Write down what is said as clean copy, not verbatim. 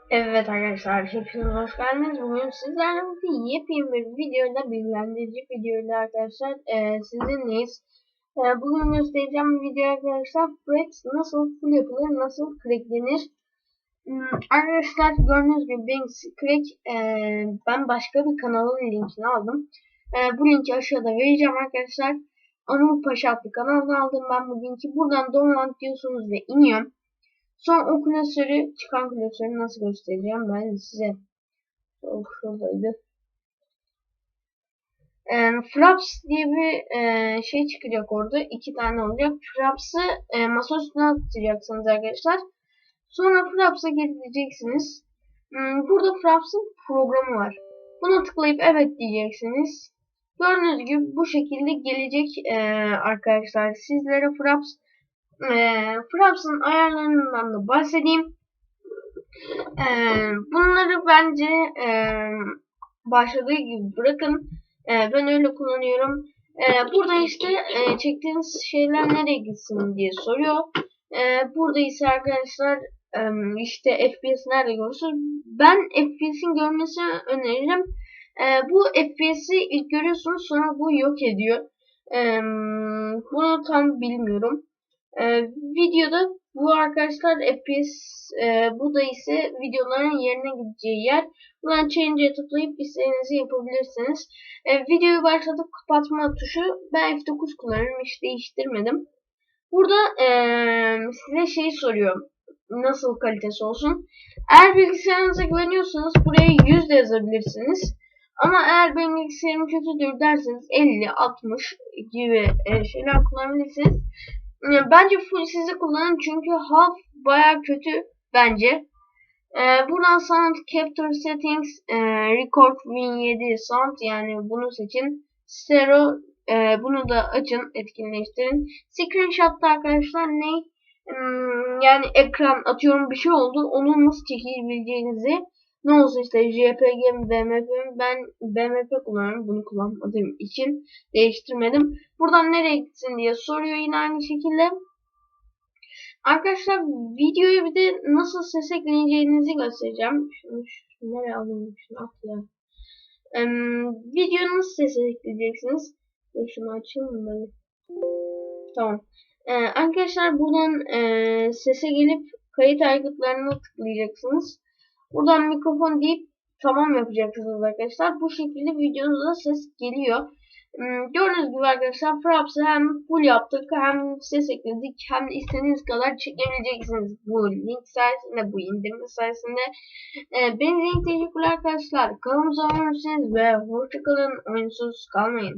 Evet arkadaşlar, hepiniz hoş geldiniz. Bugün sizlerle birlikte yepyeni bir videoyla, bilgilendirici videoyla arkadaşlar sizinleyiz. Bugün göstereceğim video arkadaşlar, Fraps nasıl full yapılır, nasıl cracklenir. Arkadaşlar gördüğünüz gibi ben başka bir kanalın linkini aldım. Bu linki aşağıda vereceğim arkadaşlar. Anıl Paşa adlı kanaldan aldım ben bu linki. Buradan download diyorsunuz ve iniyor. Son o klasörü, çıkan klasörü nasıl göstereceğim ben size. Şuradaydı. Fraps diye bir şey çıkacak orada. 2 tane olacak. Fraps'ı masa üstüne atacaksınız arkadaşlar. Sonra Fraps'a gideceksiniz. Burada Fraps'ın programı var. Buna tıklayıp evet diyeceksiniz. Gördüğünüz gibi bu şekilde gelecek arkadaşlar. Sizlere Fraps'ın ayarlarından da bahsedeyim. Bunları bence başladığı gibi bırakın. Ben öyle kullanıyorum. Burada işte çektiğiniz şeyler nereye gitsin diye soruyor. Burada ise arkadaşlar işte FPS nerede görürsünüz? Ben FPS'in görmesini öneririm. Bu FPS'i ilk görüyorsunuz, sonra bu yok ediyor. Bunu tam bilmiyorum. Videoda bu arkadaşlar FPS, bu da ise videoların yerine gideceği yer. Buradan change'e tıklayıp istediğinizi yapabilirsiniz. Videoyu başlatıp kapatma tuşu, ben F9 kullanıyorum, hiç değiştirmedim. Burada size şey soruyor, nasıl kalitesi olsun. Eğer bilgisayarınıza güveniyorsanız buraya 100 de yazabilirsiniz. Ama eğer benim bilgisayarım kötüdür derseniz 50, 60 gibi şeyler kullanabilirsiniz. Bence full sizi kullanın çünkü half baya kötü bence. Buradan Sound Capture Settings, Record Win7 Sound, yani bunu seçin. Stereo, bunu da açın, etkinleştirin. Screenshot'ta arkadaşlar ne? Yani ekran, atıyorum bir şey oldu, onu nasıl çekebileceğinizi, ne olsa işte JPG mi BMP mi, ben BMP kullanıyorum, bunu kullanmadığım için değiştirmedim. Buradan nereye gitsin diye soruyor yine aynı şekilde. Arkadaşlar videoyu bir de nasıl ses ekleyeceğinizi göstereceğim. Şunu nereye alayım? Şunu at ya. Videoyu nasıl ses ekleyeceksiniz? Şunu açayım mı? Tamam. Arkadaşlar buradan sese gelip kayıt aygıtlarına tıklayacaksınız. Buradan mikrofon deyip tamam yapacaksınız arkadaşlar. Bu şekilde videonuza ses geliyor. Gördüğünüz gibi arkadaşlar Fraps'ı hem full yaptık, hem ses ekledik, hem de istediğiniz kadar çekebileceksiniz bu link sayesinde, bu indirme sayesinde. Beni dinlediğiniz için teşekkürler arkadaşlar. Kanalımıza abone olursanız ve hoşçakalın, oyunsuz kalmayın.